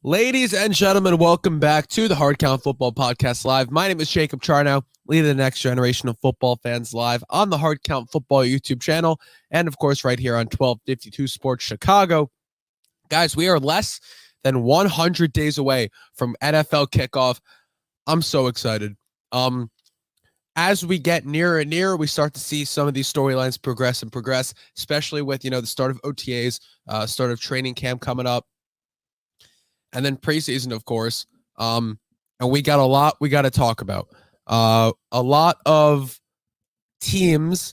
Ladies and gentlemen, welcome back to the Hard Count Football Podcast Live. My name is Jacob Charnow, leading the next generation of football fans live on the Hard Count Football YouTube channel, and of course, right here on 1252 Sports Chicago. Guys, we are less than 100 days away from NFL kickoff. I'm so excited. As we get nearer and nearer, we start to see some of these storylines progress, especially with, the start of OTAs, start of training camp coming up. And then preseason, of course. And we got a lot we got to talk about. A lot of teams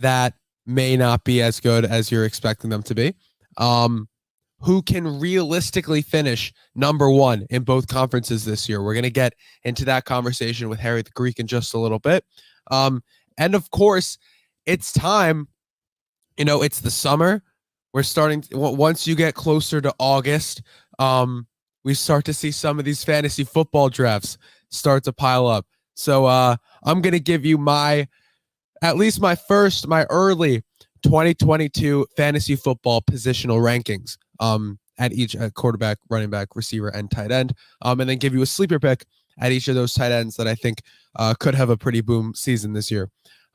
that may not be as good as you're expecting them to be. Who can realistically finish number one in both conferences this year? We're going to get into that conversation with Harry the Greek in just a little bit. And of course, it's time. It's the summer. We're starting once you get closer to August. We start to see some of these fantasy football drafts start to pile up. So I'm going to give you my early 2022 fantasy football positional rankings at each quarterback, running back, receiver, and tight end, and then give you a sleeper pick at each of those tight ends that I think could have a pretty boom season this year.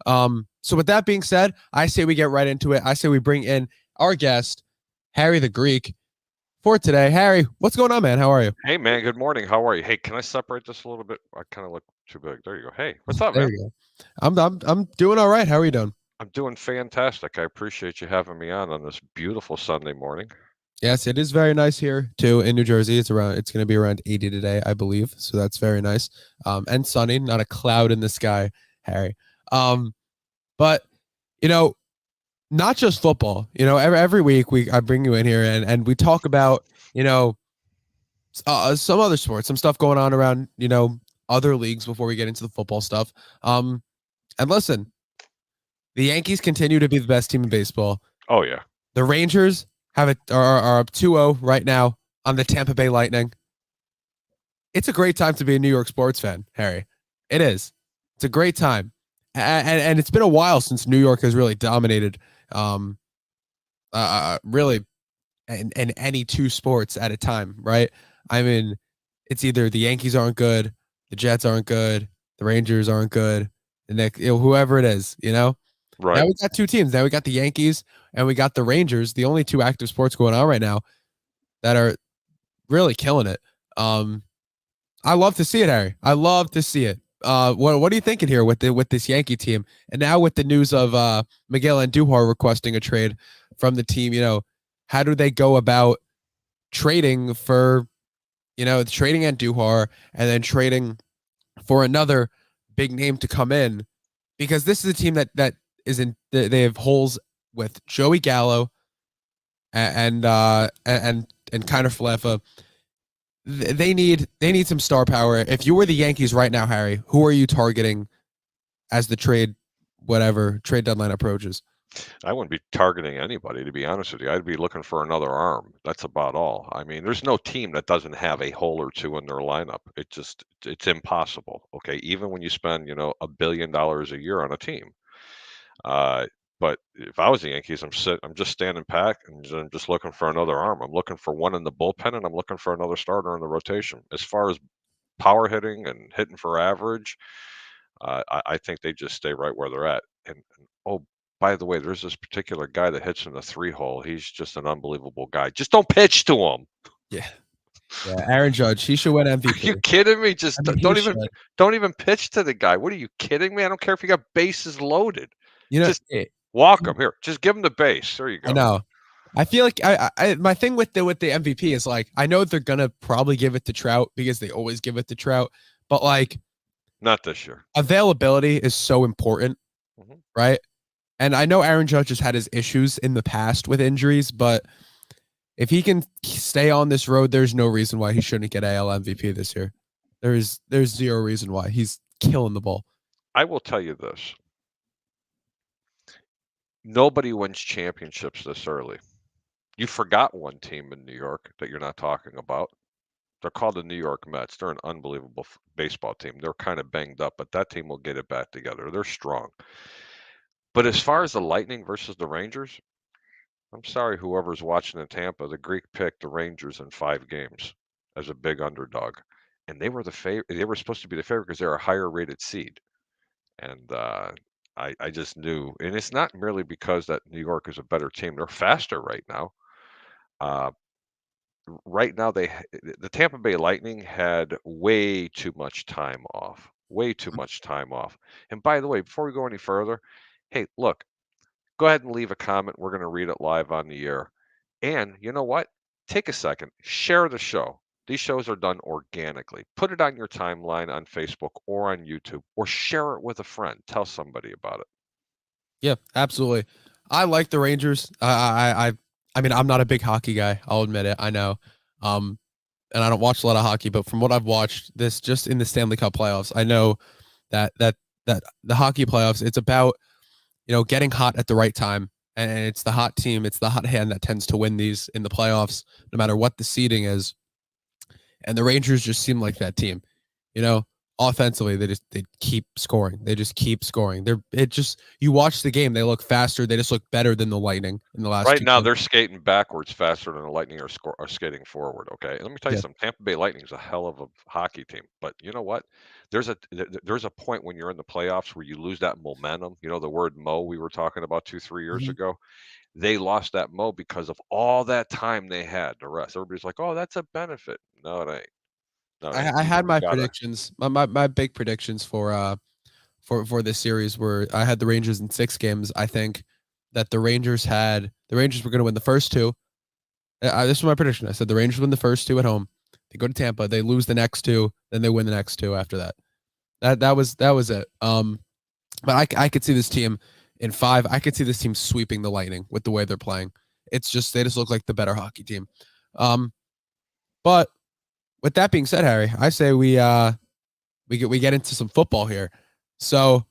So with that being said, I say we get right into it. I say we bring in our guest, Harry the Greek, for today. Harry, what's going on, man? How are you? Hey, man. Good morning. How are you? Hey, can I separate this a little bit? I kind of look too big. There you go. Hey, what's up, There man? you go. I'm doing all right. How are you doing? I'm doing fantastic. I appreciate you having me on this beautiful Sunday morning. Yes, it is very nice here too in New Jersey. It's going to be around 80 today, I believe. So that's very nice. And sunny, not a cloud in the sky, Harry. But not just football. Every week I bring you in here and we talk about some other sports, some stuff going on around other leagues before we get into the football stuff. And listen, the Yankees continue to be the best team in baseball. Oh yeah, the Rangers are up 2-0 right now on the Tampa Bay Lightning. It's a great time to be a New York sports fan, Harry. It is. It's a great time, and it's been a while since New York has really dominated, really in any two sports at a time, right? I mean, it's either the Yankees aren't good, the Jets aren't good, the Rangers aren't good, and whoever it is, right. Now we got two teams. Now we got the Yankees and we got the Rangers, the only two active sports going on right now that are really killing it. I love to see it, Harry. I love to see it. What are you thinking here with this Yankee team? And now with the news of Miguel Andujar requesting a trade from the team, how do they go about trading for, trading Andujar and then trading for another big name to come in? Because this is a team that they have holes with Joey Gallo and Kiner Falefa. They need some star power. If you were the Yankees right now, Harry, who are you targeting as the trade deadline approaches? I wouldn't be targeting anybody, to be honest with you. I'd be looking for another arm. That's about all. I mean, there's no team that doesn't have a hole or two in their lineup. It's impossible. Okay, even when you spend $1 billion a year on a team. But if I was the Yankees, I'm just standing pat and I'm just looking for another arm. I'm looking for one in the bullpen and I'm looking for another starter in the rotation. As far as power hitting and hitting for average, I think they just stay right where they're at. And oh, by the way, there's this particular guy that hits in the 3-hole. He's just an unbelievable guy. Just don't pitch to him. Yeah, Aaron Judge, he should win Are MVP. you kidding me? Just I mean, don't even pitch to the guy. What are you kidding me? I don't care if you got bases loaded. you know, Just walk him here. Just give him the base. There you I go. know. I feel like my thing with the MVP is like I know they're gonna probably give it to Trout because they always give it to Trout, but like Not this year. availability is so important, right? And I know Aaron Judge has had his issues in the past with injuries, but if he can stay on this road, there's no reason why he shouldn't get AL MVP this year. There's zero reason why. He's killing the ball. I will tell you this. Nobody wins championships this early. You forgot one team in New York that you're not talking about. They're called the New York Mets. They're an unbelievable baseball team. They're kind of banged up, but that team will get it back together. They're strong. But as far as the Lightning versus the Rangers, I'm sorry, whoever's watching in Tampa, the Greek picked the Rangers in 5 games. as a big underdog, and they were the favorite. They were supposed to be the favorite because they're a higher rated seed, and I just knew. And it's not merely because that New York is a better team; they're faster right now. Uh, right now, the Tampa Bay Lightning had way too much time off. Way too much time off. And by the way, before we go any further, hey, look, go ahead and leave a comment. We're going to read it live on the air. And you know what? Take a second, share the show. These shows are done organically. Put it on your timeline on Facebook or on YouTube, or share it with a friend. Tell somebody about it. Yeah, absolutely. I like the Rangers. I mean, I'm not a big hockey guy. I'll admit it. I know. Um, and I don't watch a lot of hockey, but from what I've watched, this just in the Stanley Cup playoffs, I know that the hockey playoffs, it's about getting hot at the right time, and it's the hot team, it's the hot hand that tends to win these in the playoffs, no matter what the seeding is. And the Rangers just seem like that team. You know, offensively, they keep scoring. They just keep scoring. You watch the game, they look faster. They just look better than the Lightning in the last Right two now, games. they're skating backwards faster than the Lightning are skating forward. Okay, and let me tell you Yeah. something. Tampa Bay Lightning is a hell of a hockey team, but you know what? There's a point when you're in the playoffs where you lose that momentum. You know the word "mo" we were talking about 2 3 years Mhm. ago. They lost that mo because of all that time they had to rest. Everybody's like, "Oh, that's a benefit." No, it ain't. No, it ain't. I had You my gotta. predictions. My big predictions for this series were I had the Rangers in 6 games. I think that the Rangers were going to win the first two. This was my prediction. I said the Rangers win the first two at home. They go to Tampa. They lose the next two. Then they win the next two after that. That was it. But I could see this team in 5. I could see this team sweeping the Lightning with the way they're playing. It's just they just look like the better hockey team. Um, but with that being said, Harry, I say we get into some football here. So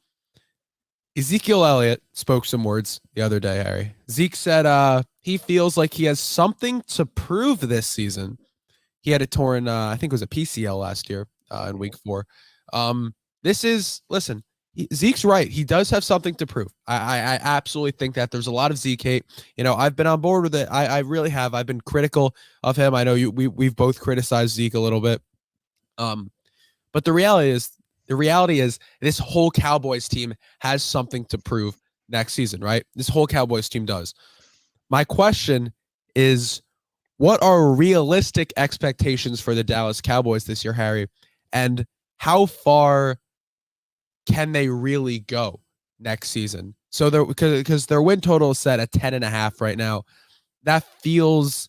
Ezekiel Elliott spoke some words the other day, Harry. Zeke said he feels like he has something to prove this season. He had a torn, I think it was a PCL last year in week 4. Listen, Zeke's right. He does have something to prove. I absolutely think that there's a lot of Zeke hate. I've been on board with it. I really have. I've been critical of him. I know we've both criticized Zeke a little bit. Um, but the reality is this whole Cowboys team has something to prove next season, right? This whole Cowboys team does. My question is, what are realistic expectations for the Dallas Cowboys this year, Harry? And how far can they really go next season? So they're because their win total is set at 10.5 right now. That feels,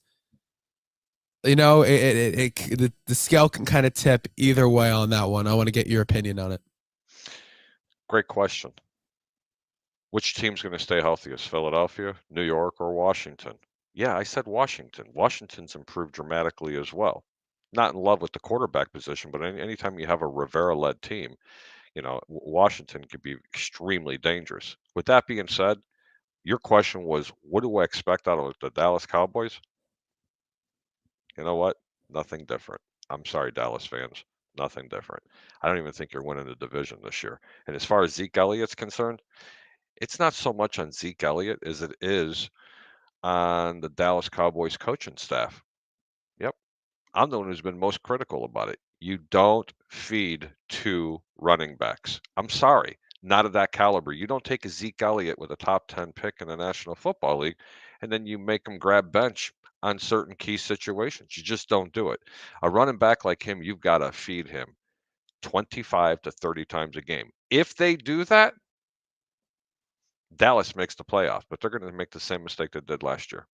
the scale can kind of tip either way on that one. I want to get your opinion on it. Great question. Which team's going to stay healthiest? Philadelphia, New York, or Washington? Yeah, I said Washington. Washington's improved dramatically as well. Not in love with the quarterback position, but anytime you have a Rivera-led team, Washington could be extremely dangerous. With that being said, your question was, what do I expect out of the Dallas Cowboys? You know what? Nothing different. I'm sorry, Dallas fans. Nothing different. I don't even think you're winning the division this year. And as far as Zeke Elliott's concerned, it's not so much on Zeke Elliott as it is on the Dallas Cowboys coaching staff. Yep. I'm the one who's been most critical about it. You don't feed 2 running backs. I'm sorry, not of that caliber. You don't take a Zeke Elliott with a top 10 pick in the National Football League and then you make him grab bench on certain key situations. You just don't do it. A running back like him, you've got to feed him 25 to 30 times a game. If they do that, Dallas makes the playoffs, but they're going to make the same mistake they did last year.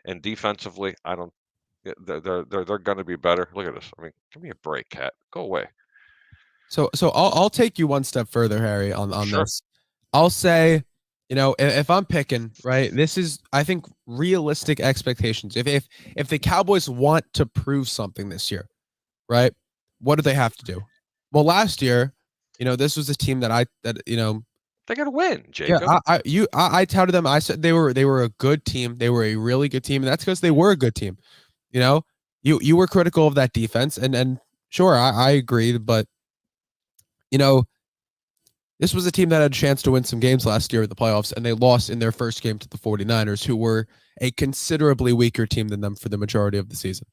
And defensively, I don't. They're going to be better. Look at this. I mean, give me a break, Cat. Go away. So I'll take you one step further, Harry, on Sure. this. I'll say, if I'm picking, right, this is, I think, realistic expectations. If the Cowboys want to prove something this year, right, what do they have to do? Well, last year, this was a team They got to win, yeah, Jacob. I touted them. I said they were a good team. They were a really good team, and that's because they were a good team. You know, you were critical of that defense, and sure, I agree, but you know, this was a team that had a chance to win some games last year at the playoffs, and they lost in their first game to the 49ers, who were a considerably weaker team than them for the majority of the season.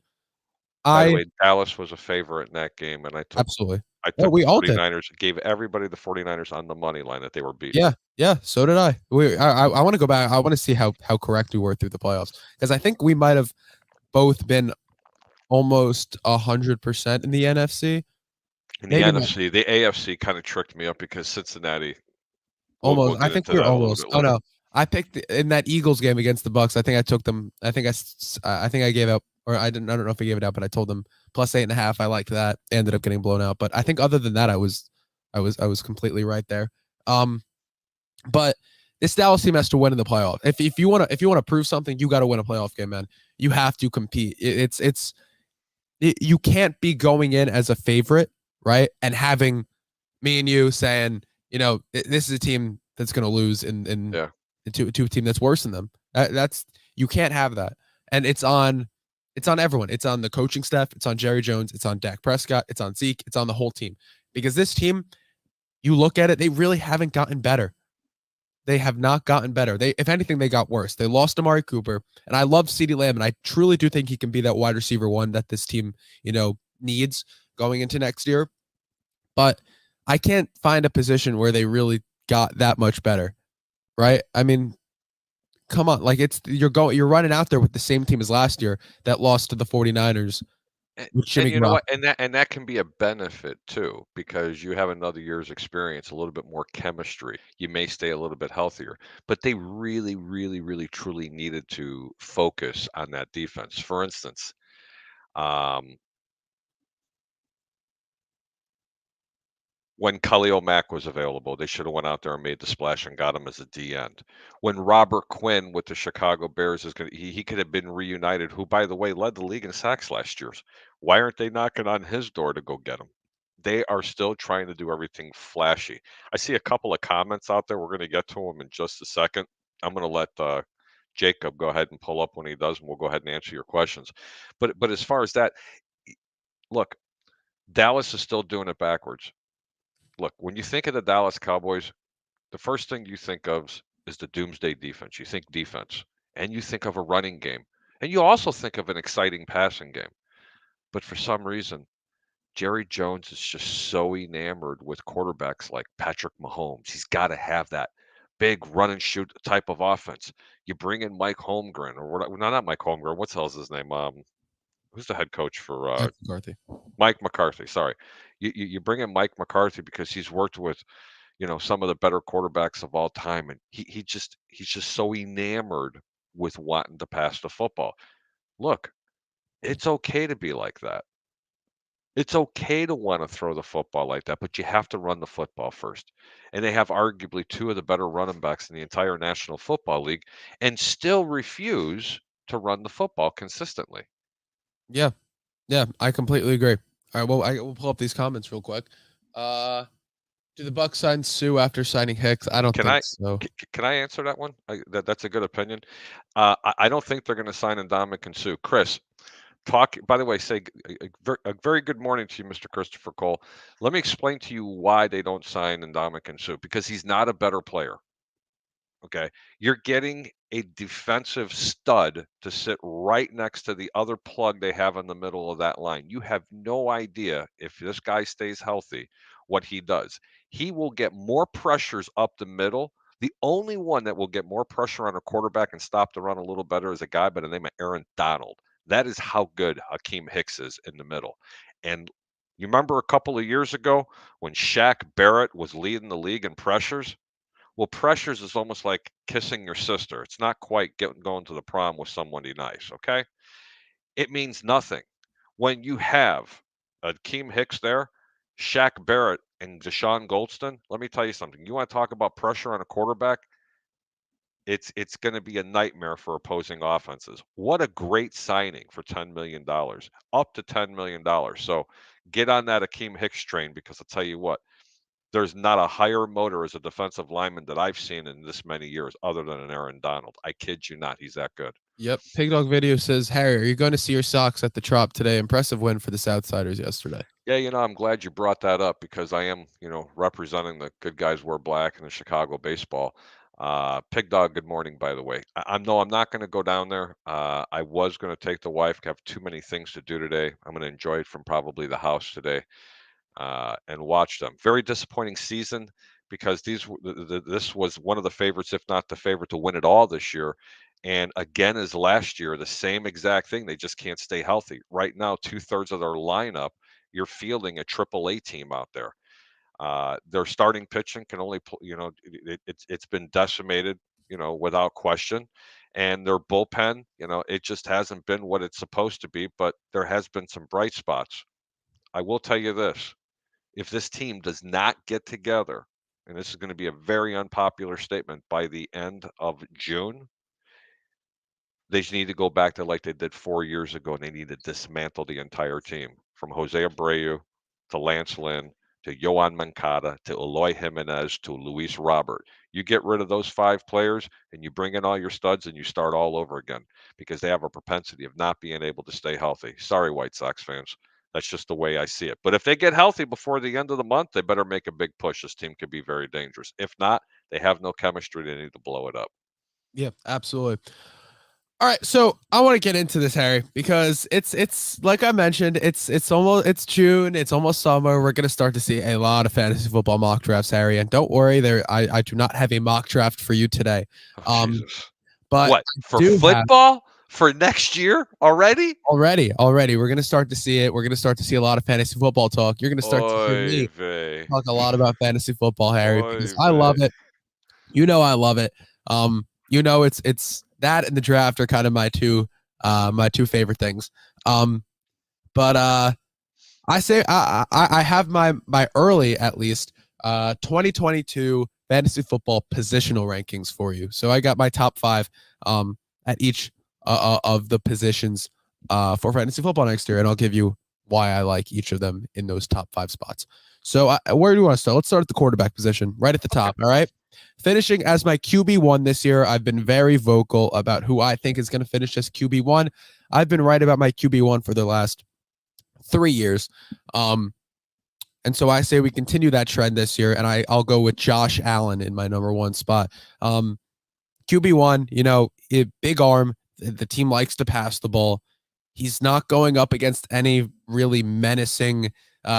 By the I way, Dallas was a favorite in that game, and absolutely. I Oh, took we the all did. 49ers, gave everybody the 49ers on the money line that they were beaten. Yeah, yeah. So did I. I want to go back. I want to see how correct we were through the playoffs because I think we might have both been almost 100% in the NFC. In the Maybe not NFC, the AFC kinda tricked me up because Cincinnati we'll almost. I get think into we were that a little almost. bit Oh later. no, I picked in that Eagles game against the Bucks. I think I took them. I think I gave up, or I didn't. I don't know if I gave it out, but I told them +8.5. I liked that. Ended up getting blown out, but I think other than that, I was completely right there. Um, but this Dallas team has to win in the playoff. If you want to prove something, you got to win a playoff game, man. You have to compete. You can't be going in as a favorite, right? And having me and you saying, this is a team that's going to lose in Yeah. to a team that's worse than them. That's you can't have that, and it's on everyone. It's on the coaching staff. It's on Jerry Jones. It's on Dak Prescott. It's on Zeke. It's on the whole team because this team, you look at it, they really haven't gotten better. They have not gotten better. If anything, they got worse. They lost Amari Cooper, and I love CeeDee Lamb, and I truly do think he can be that wide receiver one that this team, needs going into next year. But I can't find a position where they really got that much better, right? I mean, come on, like you're running out there with the same team as last year that lost to the 49ers with And Jimmy you know Garoppolo. what? And that can be a benefit too, because you have another year's experience, a little bit more chemistry. You may stay a little bit healthier, but they really, really, really, truly needed to focus on that defense. For instance, um, when Khalil Mack was available, they should have went out there and made the splash and got him as a D end. When Robert Quinn with the Chicago Bears he could have been reunited, who by the way led the league in sacks last year. Why aren't they knocking on his door to go get him? They are still trying to do everything flashy. I see a couple of comments out there. We're going to get to them in just a second. I'm going to let Jacob go ahead and pull up when he does, and we'll go ahead and answer your questions. But as far as that, look, Dallas is still doing it backwards. Look, when you think of the Dallas Cowboys, the first thing you think of is the doomsday defense. You think defense, and you think of a running game, and you also think of an exciting passing game. But for some reason, Jerry Jones is just so enamored with quarterbacks like Patrick Mahomes. He's got to have that big run and shoot type of offense. You bring in Mike Holmgren, or what? No, not Mike Holmgren. What the hell's his name? Who's the head coach for Mike McCarthy. Mike McCarthy? Sorry, you bring in Mike McCarthy because he's worked with some of the better quarterbacks of all time, and he's just so enamored with wanting to pass the football. Look, it's okay to be like that. It's okay to want to throw the football like that, but you have to run the football first. And they have arguably two of the better running backs in the entire National Football League and still refuse to run the football consistently. Yeah, yeah, I completely agree. All right, well, I will pull up these comments real quick. Do the Bucks sign Sue after signing Hicks? I don't Can think I so. can I answer that one? That's a good opinion. I don't think they're going to sign Ndamukong and Sue. Chris, talk. By the way, say a very good morning to you, Mr. Christopher Cole. Let me explain to you why they don't sign Ndamukong and Sue, because he's not a better player. Okay. You're getting a defensive stud to sit right next to the other plug they have in the middle of that line. You have no idea if this guy stays healthy what he does. He will get more pressures up the middle. The only one that will get more pressure on a quarterback and stop the run a little better is a guy by the name of Aaron Donald. That is how good Hakeem Hicks is in the middle. And you remember a couple of years ago when Shaq Barrett was leading the league in pressures? Well, pressures is almost like kissing your sister. It's not quite going to the prom with somebody nice, okay? It means nothing. When you have Akeem Hicks there, Shaq Barrett, and Deshaun Goldston, let me tell you something. You want to talk about pressure on a quarterback? It's going to be a nightmare for opposing offenses. What a great signing for $10 million, up to $10 million. So get on that Akeem Hicks train, because I'll tell you what, there's not a higher motor as a defensive lineman that I've seen in this many years other than an Aaron Donald. I kid you not. He's that good. Yep. Pig Dog Video says, Harry, are you going to see your socks at the Trop today? Impressive win for the Southsiders yesterday. Yeah, I'm glad you brought that up, because I am, representing the good guys wear black in the Chicago baseball. Pig Dog, good morning, by the way. I'm not going to go down there. I was going to take the wife. Have too many things to do today. I'm going to enjoy it from probably the house today and watch them. Very disappointing season because this was one of the favorites, if not the favorite, to win it all this year. And again, as last year, the same exact thing. They just can't stay healthy. Right now, 2/3 of their lineup, you're fielding a AAA team out there. Their starting pitching can only, it's been decimated, without question. And their bullpen, it just hasn't been what it's supposed to be. But there has been some bright spots. I will tell you this: if this team does not get together, and this is going to be a very unpopular statement, by the end of June, they just need to go back to like they did 4 years ago, and they need to dismantle the entire team from Jose Abreu to Lance Lynn to Yoan Moncada to Eloy Jimenez to Luis Robert. You get rid of those five players and you bring in all your studs and you start all over again because they have a propensity of not being able to stay healthy. Sorry, White Sox fans. That's just the way I see it. But if they get healthy before the end of the month, they better make a big push. This team could be very dangerous. If not, they have no chemistry. They need to blow it up. Yeah, absolutely. All right, so I want to get into this, Harry, because it's like I mentioned, it's June, it's almost summer. We're gonna start to see a lot of fantasy football mock drafts, Harry, and don't worry, I do not have a mock draft for you today. Oh, Um, Jesus. but What, I for do have football? For next year already? already. We're gonna start to see it. We're gonna start to see a lot of fantasy football talk. You're gonna start to hear Oy me vey. talk a lot about fantasy football, Harry, Oy because I love vey. it. I love it. It's that and the draft are kind of my two favorite things. But I say I have my early, at least, 2022 fantasy football positional rankings for you. So I got my top five at each of the positions for fantasy football next year, and I'll give you why I like each of them in those top five spots. So where do you want to start? Let's start at the quarterback position, right at the top. All right. Finishing as my QB1 this year, I've been very vocal about who I think is going to finish as QB1. I've been right about my QB1 for the last 3 years. And so I say we continue that trend this year, and I'll go with Josh Allen in my number one spot. QB1, big arm. The team likes to pass the ball. He's not going up against any really menacing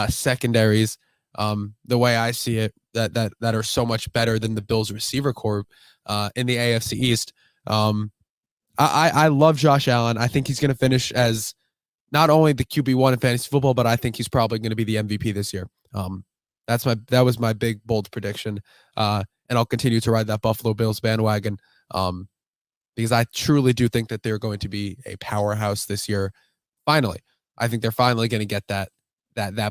secondaries. The way I see it, that are so much better than the Bills receiver corps in the AFC East. I love Josh Allen. I think he's going to finish as not only the QB1 in fantasy football, but I think he's probably going to be the MVP this year. That was my big bold prediction, and I'll continue to ride that Buffalo Bills bandwagon because I truly do think that they're going to be a powerhouse this year. Finally, I think they're finally going to get that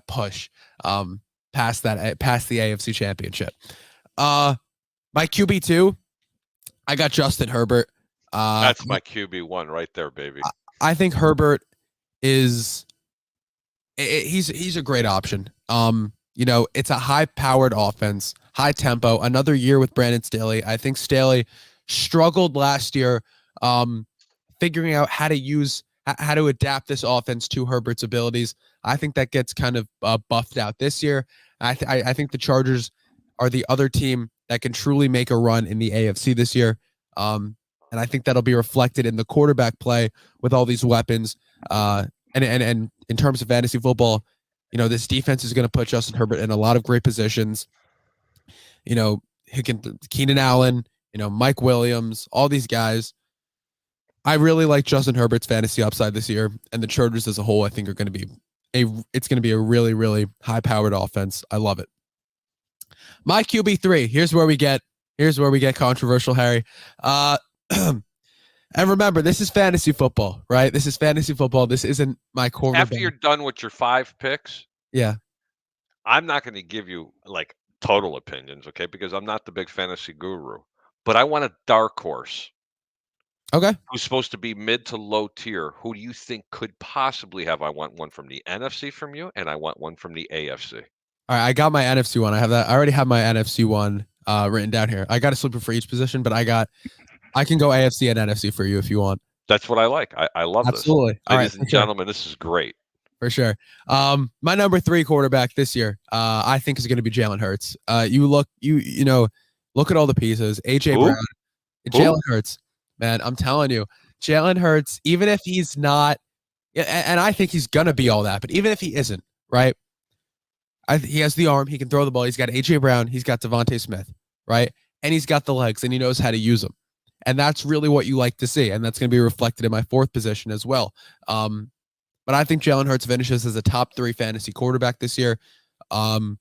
push past the AFC Championship. My QB2, I got Justin Herbert. That's my QB1 right there, baby. I think Herbert is he's a great option. It's a high-powered offense, high tempo. Another year with Brandon Staley. I think Staley struggled last year, figuring out how to adapt this offense to Herbert's abilities. I think that gets kind of buffed out this year. I think the Chargers are the other team that can truly make a run in the AFC this year. And I think that'll be reflected in the quarterback play with all these weapons. And in terms of fantasy football, this defense is going to put Justin Herbert in a lot of great positions. Keenan Allen, Mike Williams, all these guys. I really like Justin Herbert's fantasy upside this year, and the Chargers as a whole, I think, are going to be a really, really high-powered offense. I love it. My QB3. Here's where we get controversial, Harry. And remember, this is fantasy football, right? This is fantasy football. This isn't my quarterback. After you're done with your 5 picks, yeah, I'm not going to give you like total opinions, okay? Because I'm not the big fantasy guru. But I want a dark horse. Okay. Who's supposed to be mid to low tier. Who do you think could possibly have? I want one from the NFC from you, and I want one from the AFC. All right, I got my NFC one. I already have my NFC one written down here. I got a sleeper for each position, but I can go AFC and NFC for you if you want. That's what I like. I love Absolutely. this. Ladies and gentlemen, this is great. For sure. My number 3 quarterback this year, I think is going to be Jalen Hurts. Look at all the pieces. AJ Who? Brown, Jalen Hurts. Man, I'm telling you, Jalen Hurts, even if he's not, and I think he's gonna be all that, but even if he isn't, right? He has the arm, he can throw the ball. He's got AJ Brown, he's got Devontae Smith, right? And he's got the legs, and he knows how to use them. And that's really what you like to see, and that's going to be reflected in my fourth position as well. But I think Jalen Hurts finishes as a top 3 fantasy quarterback this year. I'm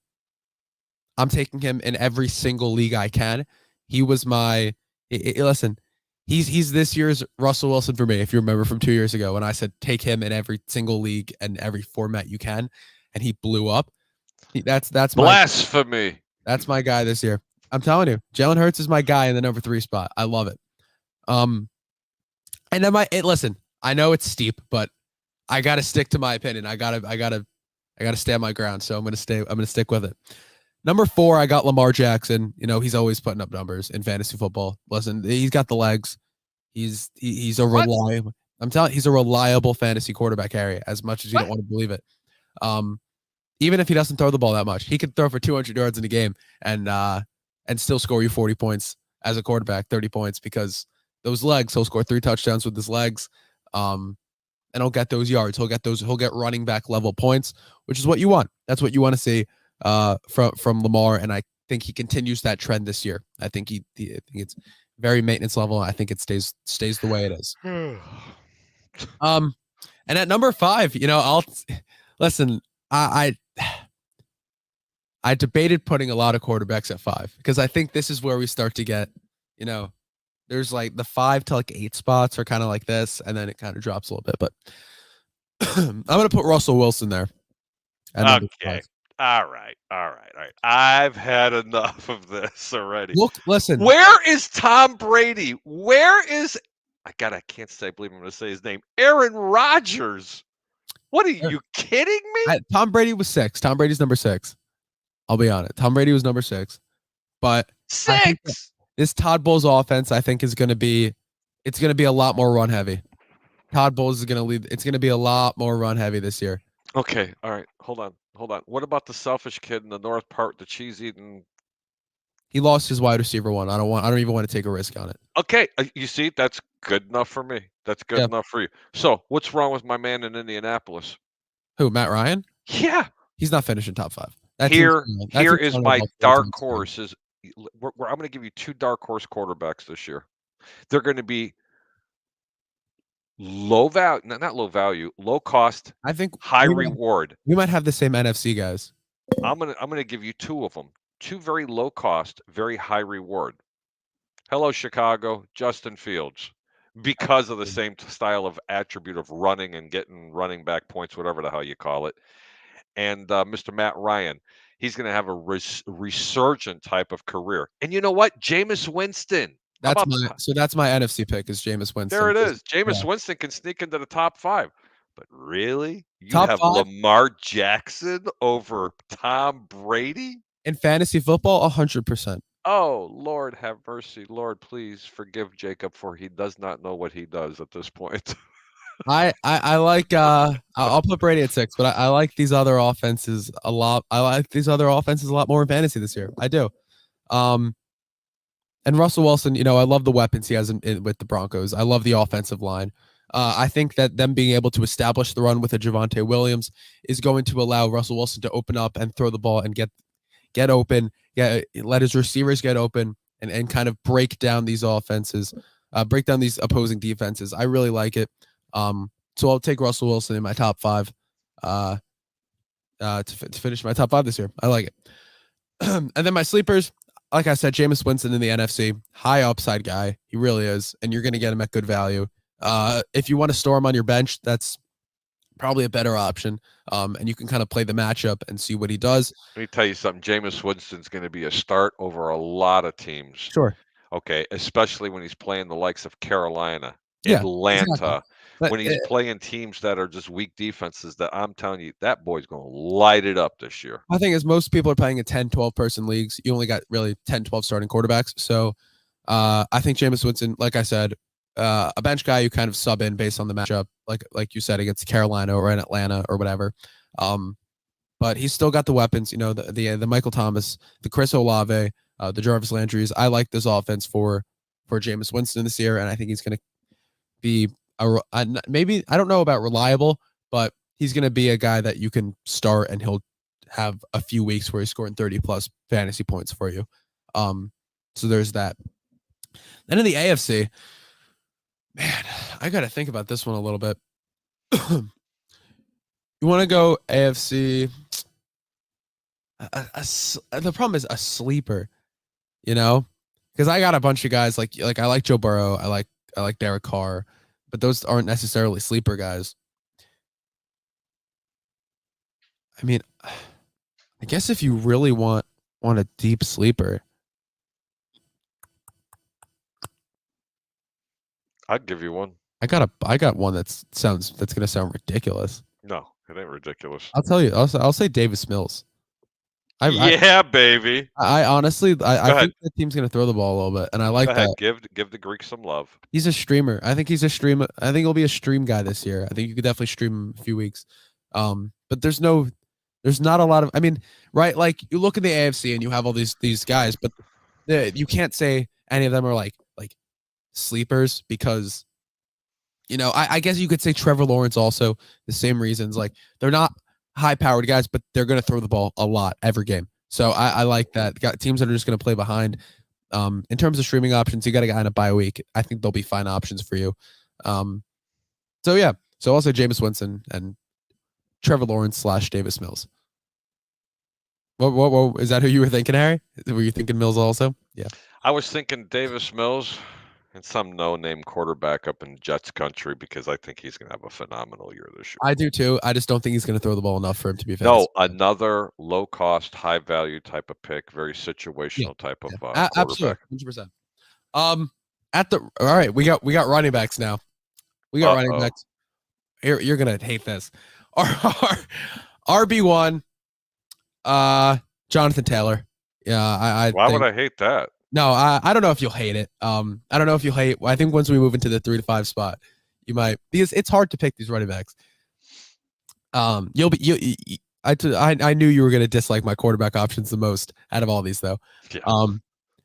taking him in every single league I can. He was my listen. He's this year's Russell Wilson for me. If you remember from 2 years ago when I said take him in every single league and every format you can, and he blew up. That's blasphemy. That's my guy this year. I'm telling you, Jalen Hurts is my guy in the number 3 spot. I love it. And then listen, I know it's steep, but I got to stick to my opinion. I got to stand my ground. So I'm going to stick with it. Number 4, I got Lamar Jackson. You know, he's always putting up numbers in fantasy football. Listen, he's got the legs. He's a reliable. I'm telling you, he's a reliable fantasy quarterback, Harry, as much as you don't want to believe it. Even if he doesn't throw the ball that much, he could throw for 200 yards in a game and still score you 40 points as a quarterback, 30 points, because those legs, he'll score 3 touchdowns with his legs. And he'll get those yards. He'll get running back level points, which is what you want. That's what you want to see from Lamar. And I think he continues that trend this year. I think I think it's very maintenance level. I think it stays the way it is. And at number 5, you know, I'll listen. I debated putting a lot of quarterbacks at 5 because I think this is where we start to get, you know, there's like the 5 to like 8 spots are kind of like this, and then it kind of drops a little bit. But I'm gonna put Russell Wilson there. Okay. All right. I've had enough of this already. Look, listen. Where is Tom Brady? Where is I can't say. I believe I'm going to say his name. Aaron Rodgers. What are you kidding me? Tom Brady was 6. Tom Brady's number 6. I'll be honest. Tom Brady was number 6. But 6. This Todd Bowles offense, I think, is going to be a lot more run heavy. Todd Bowles is going to lead. It's going to be a lot more run heavy this year. Okay. All right. Hold on. What about the selfish kid in the north part, the cheese eating? He lost his wide receiver one. I don't even want to take a risk on it. Okay. You see, that's good enough for me. That's good enough for you. So what's wrong with my man in Indianapolis? Who, Matt Ryan? Yeah. He's not finishing top 5. Here is my dark horse. I'm going to give you 2 dark horse quarterbacks this year. They're going to be low value, not low value, low cost. I think high reward. We might have the same NFC guys. I'm gonna give you 2 of them. 2 very low cost, very high reward. Hello, Chicago, Justin Fields, because of the same style of attribute of running and getting running back points, whatever the hell you call it. And Mr. Matt Ryan, he's going to have a resurgent type of career. And you know what? Jameis Winston. That's my NFC pick is Jameis Winston. There it is. Jameis Winston can sneak into the top 5. But really? You have Lamar Jackson over Tom Brady? In fantasy football, 100%. Oh, Lord have mercy. Lord, please forgive Jacob, for he does not know what he does at this point. I like I'll put Brady at 6, but I like these other offenses a lot. I like these other offenses a lot more in fantasy this year. I do. And Russell Wilson, you know, I love the weapons he has with the Broncos. I love the offensive line. I think that them being able to establish the run with a Javonte Williams is going to allow Russell Wilson to open up and throw the ball and get open. Yeah, let his receivers get open and kind of break down these offenses, break down these opposing defenses. I really like it. So I'll take Russell Wilson in my top 5 to finish my top 5 this year. I like it. And then my sleepers, like I said, Jameis Winston in the NFC, high upside guy. He really is, and you're going to get him at good value. If you want to store him on your bench, that's probably a better option. And you can kind of play the matchup and see what he does. Let me tell you something. Jameis Winston's going to be a start over a lot of teams. Sure. Okay, especially when he's playing the likes of Carolina, Atlanta, exactly. When he's playing teams that are just weak defenses, that I'm telling you, that boy's going to light it up this year. I think as most people are playing in 10, 12 person leagues, you only got really 10, 12 starting quarterbacks. So I think Jameis Winston, like I said, a bench guy you kind of sub in based on the matchup, like you said, against Carolina or in Atlanta or whatever. But he's still got the weapons, you know, the Michael Thomas, the Chris Olave, the Jarvis Landrys. I like this offense for Jameis Winston this year, and I think he's going to be maybe, I don't know about reliable, but he's going to be a guy that you can start and he'll have a few weeks where he's scoring 30 plus fantasy points for you. So there's that. Then in the AFC, man, I got to think about this one a little bit. You want to go AFC? The problem is a sleeper, because I got a bunch of guys like I like Joe Burrow, I like Derek Carr, but those aren't necessarily sleeper guys. I mean, I guess if you really want a deep sleeper, I'd give you one. I got one that's gonna sound ridiculous. No, it ain't ridiculous. I'll tell you. I'll say Davis Mills. Baby. I honestly I think the team's gonna throw the ball a little bit, and I like that. Give the Greek some love. He's a streamer. I think he's a streamer. I think he'll be a stream guy this year. I think you could definitely stream him a few weeks. But there's not a lot of. I mean, right? Like you look at the AFC and you have all these guys, but you can't say any of them are like sleepers because, I guess you could say Trevor Lawrence also the same reasons. Like they're not high-powered guys, but they're going to throw the ball a lot every game. So I like that. Got teams that are just going to play behind. In terms of streaming options, you got a guy in a bye week. I think they'll be fine options for you. So yeah. So also Jameis Winston and Trevor Lawrence / Davis Mills. What is that who you were thinking, Harry? Were you thinking Mills also? Yeah. I was thinking Davis Mills and some no-name quarterback up in Jets country because I think he's going to have a phenomenal year this year. I do too. I just don't think he's going to throw the ball enough for him to be fantasy. No, another low-cost, high-value type of pick, very situational type of quarterback. Absolutely, 100%. All right, we got running backs now. We got running backs. You're gonna hate this. Our RB1, Jonathan Taylor. Yeah, Why would I hate that? No, I don't know if you'll hate it. I don't know if you'll hate. I think once we move into the 3 to 5 spot, you might, because it's hard to pick these running backs. I knew you were gonna dislike my quarterback options the most out of all these, though. Yeah.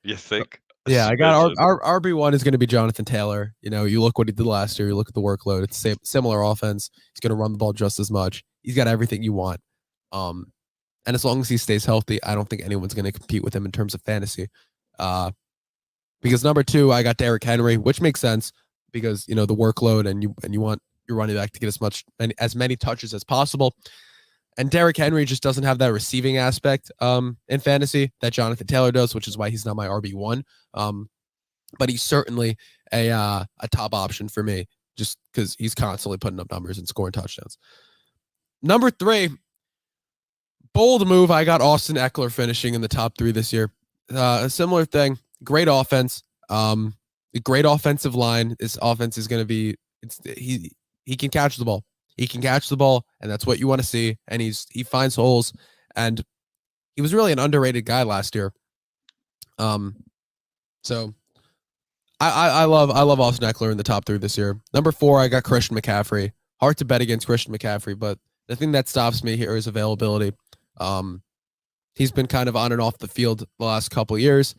You think? Yeah, I got our RB1 is going to be Jonathan Taylor. You look what he did last year. You look at the workload. It's similar offense. He's going to run the ball just as much. He's got everything you want. And as long as he stays healthy, I don't think anyone's going to compete with him in terms of fantasy. Because number 2, I got Derrick Henry, which makes sense because the workload and you want your running back to get as many touches as possible. And Derrick Henry just doesn't have that receiving aspect in fantasy that Jonathan Taylor does, which is why he's not my RB1. But he's certainly a top option for me just because he's constantly putting up numbers and scoring touchdowns. Number 3, bold move. I got Austin Eckler finishing in the top 3 this year. A similar thing. Great offense. A great offensive line. This offense is going to be. He can catch the ball. He can catch the ball, and that's what you want to see. And he finds holes, and he was really an underrated guy last year. So I love Austin Eckler in the top 3 this year. Number 4, I got Christian McCaffrey. Hard to bet against Christian McCaffrey, but the thing that stops me here is availability. He's been kind of on and off the field the last couple of years.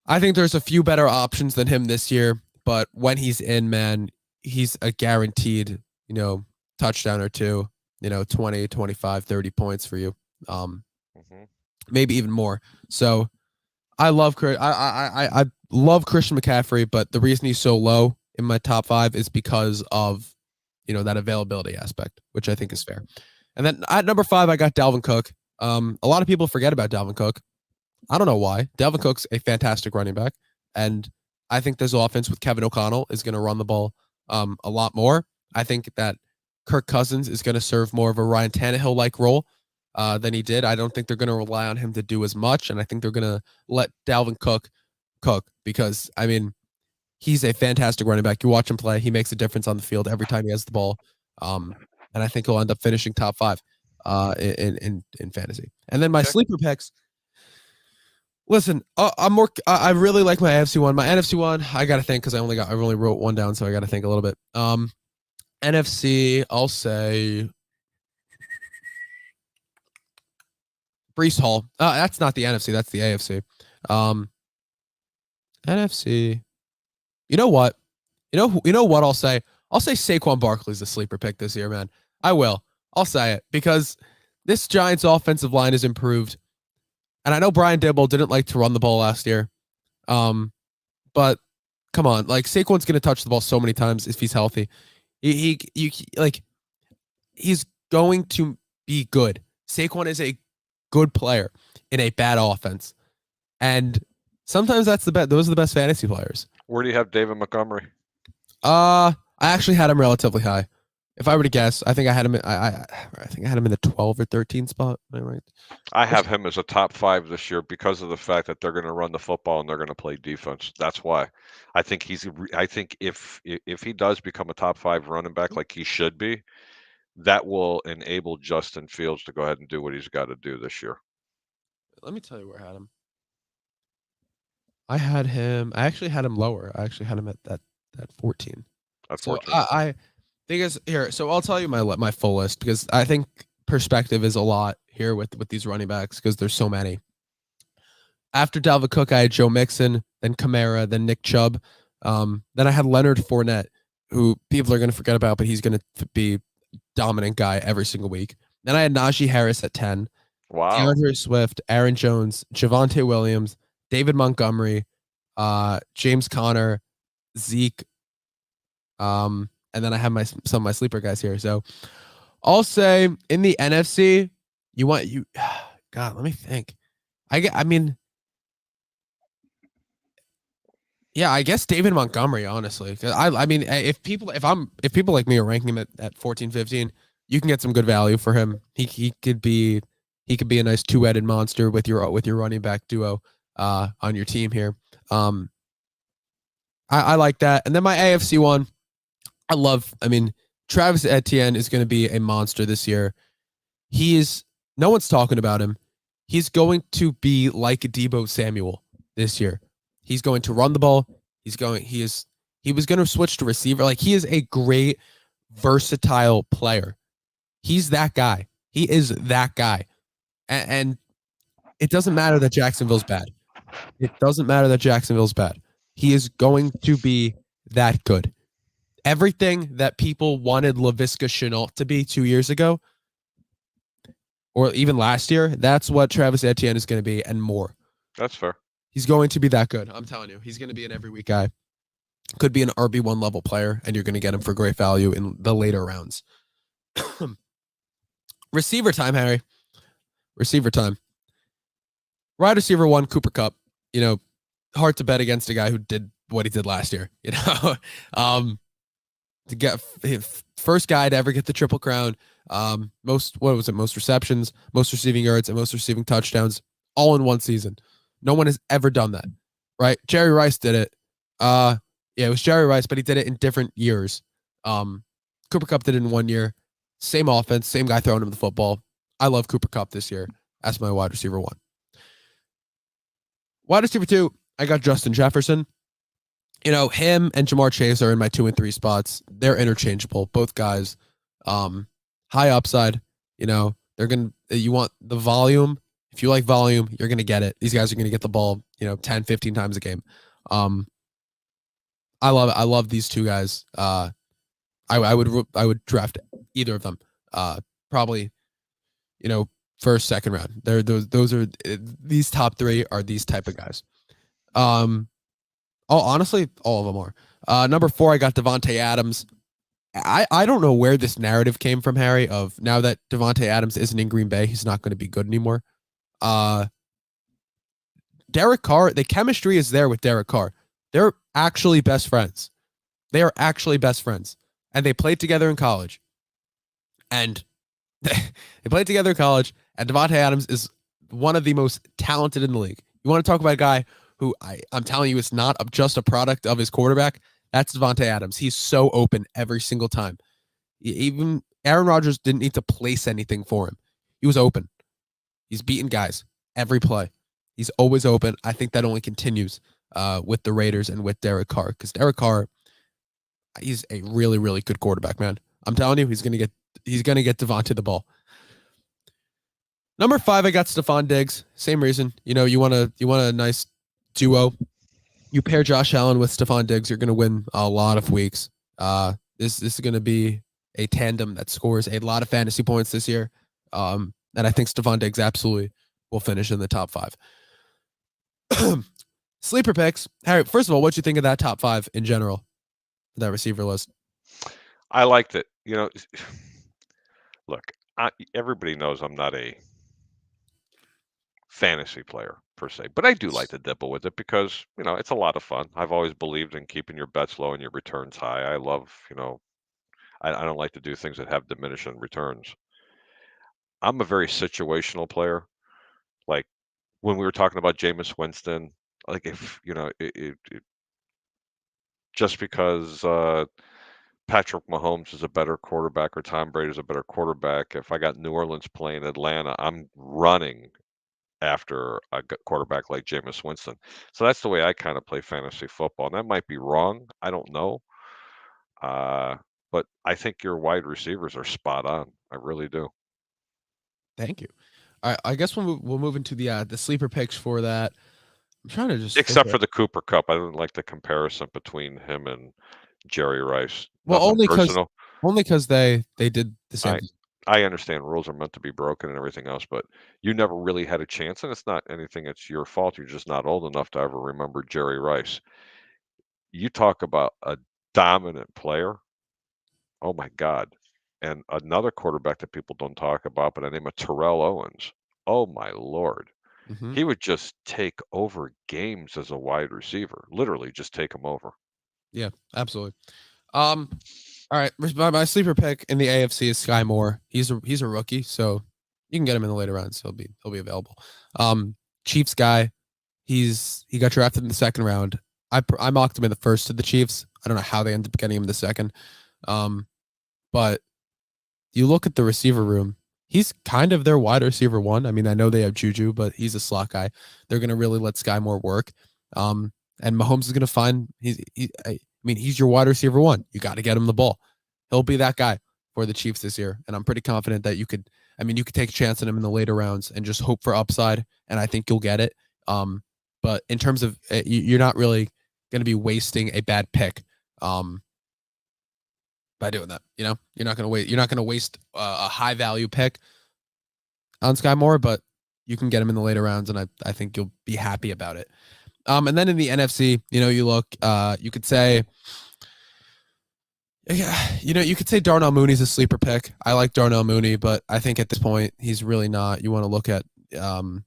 I think there's a few better options than him this year, but when he's in, man, he's a guaranteed, touchdown or 2, 20, 25, 30 points for you. Maybe even more. So I love I love Christian McCaffrey, but the reason he's so low in my top 5 is because of, that availability aspect, which I think is fair. And then at number 5, I got Dalvin Cook. A lot of people forget about Dalvin Cook. I don't know why. Dalvin Cook's a fantastic running back, and I think this offense with Kevin O'Connell is going to run the ball a lot more. I think that Kirk Cousins is going to serve more of a Ryan Tannehill-like role than he did. I don't think they're going to rely on him to do as much, and I think they're going to let Dalvin Cook because, he's a fantastic running back. You watch him play. He makes a difference on the field every time he has the ball, and I think he'll end up finishing top 5 in fantasy. And then my sleeper picks. Listen, I really like my AFC one. My NFC one, I got to think because I only wrote one down, so I got to think a little bit. NFC, I'll say Brees Hall. That's not the NFC. That's the AFC. NFC. You know what? You know what I'll say? I'll say Saquon Barkley's the sleeper pick this year, man. I will. I'll say it because this Giants offensive line has improved. And I know Brian Dibble didn't like to run the ball last year. But come on, like Saquon's going to touch the ball so many times if he's healthy. He's going to be good. Saquon is a good player in a bad offense. And sometimes that's the best. Those are the best fantasy players. Where do you have David Montgomery? I actually had him relatively high. If I were to guess, I think I had him. I think I had him in the 12 or 13 spot. Am I right? I have him as a top 5 this year because of the fact that they're going to run the football and they're going to play defense. That's why I think I think if he does become a top 5 running back like he should be, that will enable Justin Fields to go ahead and do what he's got to do this year. Let me tell you where I had him. I actually had him lower. I actually had him at that 14. At 14. So I think it's here. So I'll tell you my full list because I think perspective is a lot here with these running backs because there's so many. After Dalvin Cook, I had Joe Mixon, then Kamara, then Nick Chubb. Then I had Leonard Fournette, who people are going to forget about, but he's going to be dominant guy every single week. Then I had Najee Harris at 10. Wow. DeAndre Swift, Aaron Jones, Javonte Williams, David Montgomery, James Conner, Zeke. And then I have some of my sleeper guys here. So I'll say in the NFC, God, let me think. I mean, yeah, I guess David Montgomery, honestly. I mean, if people like me are ranking him at 14, 15, you can get some good value for him. He could be a nice two-headed monster with your running back duo on your team here. I like that. And then my AFC one, Travis Etienne is going to be a monster this year. No one's talking about him. He's going to be like Deebo Samuel this year. He's going to run the ball. He was going to switch to receiver. Like, he is a great, versatile player. He's that guy. He is that guy. And it doesn't matter that Jacksonville's bad. It doesn't matter that Jacksonville's bad. He is going to be that good. Everything that people wanted Laviska Shenault to be 2 years ago, or even last year, that's what Travis Etienne is going to be, and more. That's fair. He's going to be that good. I'm telling you. He's going to be an every week guy. Could be an RB1 level player, and you're going to get him for great value in the later rounds. Receiver time, Harry. Receiver time. Wide receiver 1, Cooper Kupp. Hard to bet against a guy who did what he did last year. To get first guy to ever get the Triple Crown. Most receptions, most receiving yards, and most receiving touchdowns all in one season. No one has ever done that, right? Jerry Rice did it. It was Jerry Rice, but he did it in different years. Cooper Kupp did it in 1 year. Same offense, same guy throwing him the football. I love Cooper Kupp this year. That's my wide receiver 1. Wide receiver 2, I got Justin Jefferson. Him and Jamar Chase are in my 2 and 3 spots. They're interchangeable. Both guys, high upside. You want the volume. If you like volume, you're going to get it. These guys are going to get the ball, 10, 15 times a game. I love these two guys. I would draft either of them. Probably, first, second round. Those are these top 3 are these type of guys. Honestly, all of them are. Number 4, I got Devontae Adams. I don't know where this narrative came from, Harry, of now that Devontae Adams isn't in Green Bay, he's not going to be good anymore. Derek Carr, the chemistry is there with Derek Carr. They're actually best friends. They are actually best friends. And they played together in college. And and Devontae Adams is one of the most talented in the league. You want to talk about a guy who I'm telling you is not just a product of his quarterback? That's Devontae Adams. He's so open every single time. Even Aaron Rodgers didn't need to place anything for him. He was open. He's beating guys every play. He's always open. I think that only continues with the Raiders and with Derek Carr, because Derek Carr, he's a really, really good quarterback, man. I'm telling you, he's gonna get Devontae the ball. Number 5, I got Stephon Diggs. Same reason. You want a nice duo. You pair Josh Allen with Stephon Diggs, you're going to win a lot of weeks. This is going to be a tandem that scores a lot of fantasy points this year. And I think Stephon Diggs absolutely will finish in the top 5. Sleeper picks. Harry, first of all, what do you think of that top 5 in general, that receiver list? I liked it. Look, everybody knows I'm not a fantasy player per se, but I do like to dibble with it because it's a lot of fun. I've always believed in keeping your bets low and your returns high. I love, I don't like to do things that have diminishing returns. I'm a very situational player. Like when we were talking about Jameis Winston, like if just because Patrick Mahomes is a better quarterback or Tom Brady is a better quarterback, if I got New Orleans playing Atlanta, I'm running after a quarterback like Jameis Winston. So that's the way I kind of play fantasy football. And that might be wrong. I don't know. Uh, but I think your wide receivers are spot on. I really do. Thank you. All right, I guess we'll move into the sleeper picks for that. I'm trying to just think Except for the Cooper Cup. I didn't like the comparison between him and Jerry Rice. well, Nothing personal. only because they did the same thing. I understand rules are meant to be broken and everything else, but you never really had a chance, and it's not anything that's your fault. You're just not old enough to ever remember Jerry Rice. You talk about a dominant player. Oh my God. And another quarterback that people don't talk about, but I name of Terrell Owens. Oh my Lord. Mm-hmm. He would just take over games as a wide receiver. Literally just take them over. Yeah, absolutely. All right, my sleeper pick in the AFC is Sky Moore. He's a rookie, so you can get him in the later rounds. He'll be available. Chiefs guy. He got drafted in the second round. I mocked him in the first to the Chiefs. I don't know how they ended up getting him in the second. But you look at the receiver room. He's kind of their wide receiver one. I mean, I know they have Juju, but he's a slot guy. They're going to really let Sky Moore work. And Mahomes is going to find he's your wide receiver one. You got to get him the ball. He'll be that guy for the Chiefs this year, and I'm pretty confident that you could take a chance on him in the later rounds and just hope for upside, and I think you'll get it. But in terms of you're not really going to be wasting a bad pick by doing that. You're not going to waste a high value pick on Sky Moore, but you can get him in the later rounds, and I think you'll be happy about it. And then in the NFC, you look, you could say, you could say Darnell Mooney's a sleeper pick. I like Darnell Mooney, but I think at this point he's really not. You want to look at, and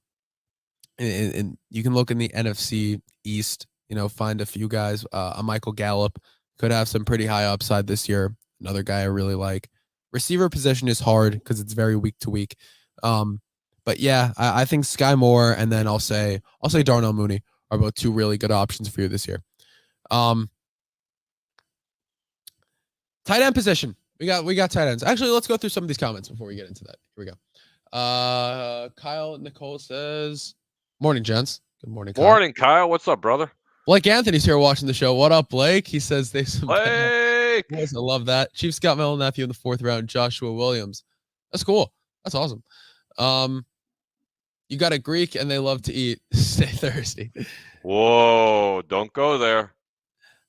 you can look in the NFC East. Find a few guys. A Michael Gallup could have some pretty high upside this year. Another guy I really like. Receiver position is hard because it's very week to week. But yeah, I think Sky Moore and then I'll say Darnell Mooney are both two really good options for you this year. Tight end position. We got tight ends. Actually, let's go through some of these comments before we get into that. Here we go. Kyle Nicole says, "Morning, gents." Good morning, Kyle. Morning, Kyle. What's up, brother? Blake Anthony's here watching the show. What up, Blake? He says they some Blake. I love that. Chiefs got Mel Nephew in the 4th round. Joshua Williams. That's cool. That's awesome. You got a Greek and they love to eat. Stay thirsty. Whoa! Don't go there.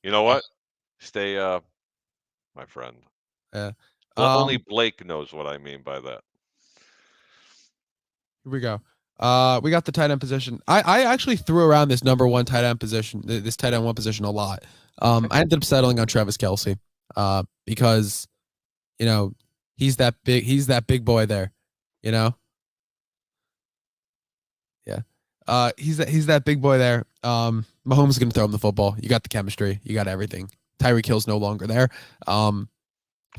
You know what? Stay, my friend. Yeah. Only Blake knows what I mean by that. Here we go. We got the tight end position. I actually threw around this number 1 tight end position, this tight end 1 position a lot. I ended up settling on Travis Kelce, because, he's that big boy there, Yeah. He's that big boy there. Mahomes is going to throw him the football. You got the chemistry. You got everything. Tyreek Hill's no longer there.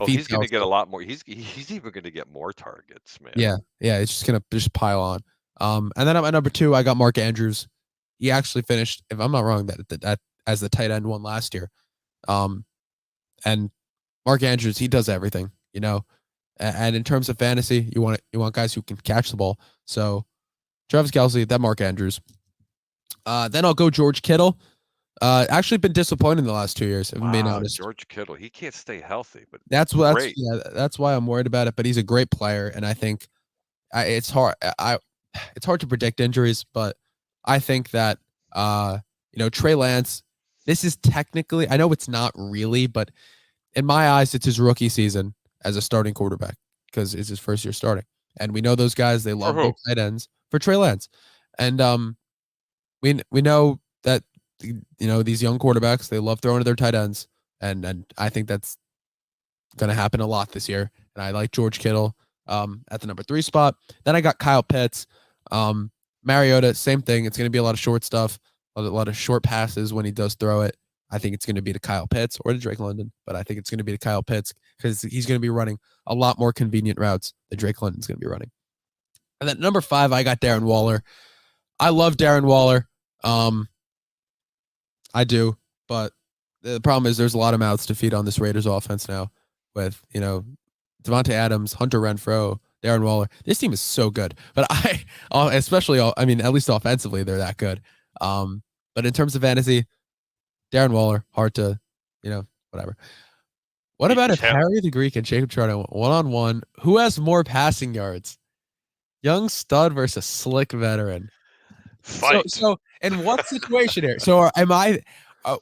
He's going to get a lot more. He's even going to get more targets, man. Yeah. It's just going to pile on. And then at number 2, I got Mark Andrews. He actually finished, if I'm not wrong, that as the tight end 1 last year. And Mark Andrews, he does everything, And in terms of fantasy, you want guys who can catch the ball. So Travis Kelce, then Mark Andrews. Then I'll go George Kittle. Actually been disappointed in the last 2 years, if I'm being honest. George Kittle, he can't stay healthy, but that's why I'm worried about it. But he's a great player, and I think it's hard. It's hard to predict injuries, but I think that Trey Lance. This is technically, I know it's not really, but in my eyes, it's his rookie season as a starting quarterback because it's his first year starting, and we know those guys. They For love their who? tight ends for Trey Lance, and we know that these young quarterbacks they love throwing to their tight ends, and I think that's going to happen a lot this year. And I like George Kittle at the number 3 spot. Then I got Kyle Pitts, Mariota, same thing. It's going to be a lot of short stuff, a lot of short passes when he does throw it. I think it's going to be to Kyle Pitts or to Drake London, but I think it's going to be to Kyle Pitts because he's going to be running a lot more convenient routes that Drake London's going to be running. And then number 5, I got Darren Waller. I love Darren Waller. I do, but the problem is there's a lot of mouths to feed on this Raiders offense now with, Devontae Adams, Hunter Renfrow, Darren Waller. This team is so good, but at least offensively, they're that good. But in terms of fantasy, Darren Waller, hard to, whatever. What about if Harry the Greek and Jacob Charnow one-on-one? Who has more passing yards? Young stud versus slick veteran. Fight. So in what situation here? So am I?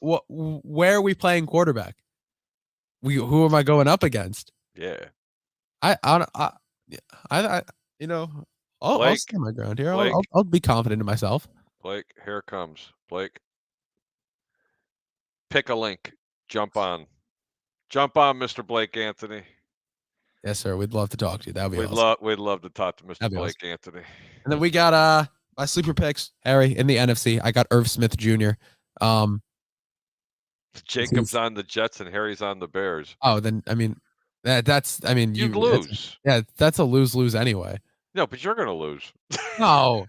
Where are we playing quarterback? Who am I going up against? Yeah. I'll stand my ground here. I'll be confident in myself. Blake, here it comes. Blake, pick a link. Jump on, Mr. Blake Anthony. Yes, sir. We'd love to talk to you. That'd be awesome. We'd love to talk to Mr. Blake Anthony. And then we got my sleeper picks, Harry, in the NFC. I got Irv Smith Jr. Jacob's on the Jets and Harry's on the Bears. Oh, then you'd lose. That's a lose-lose anyway. No, but you're gonna lose. No.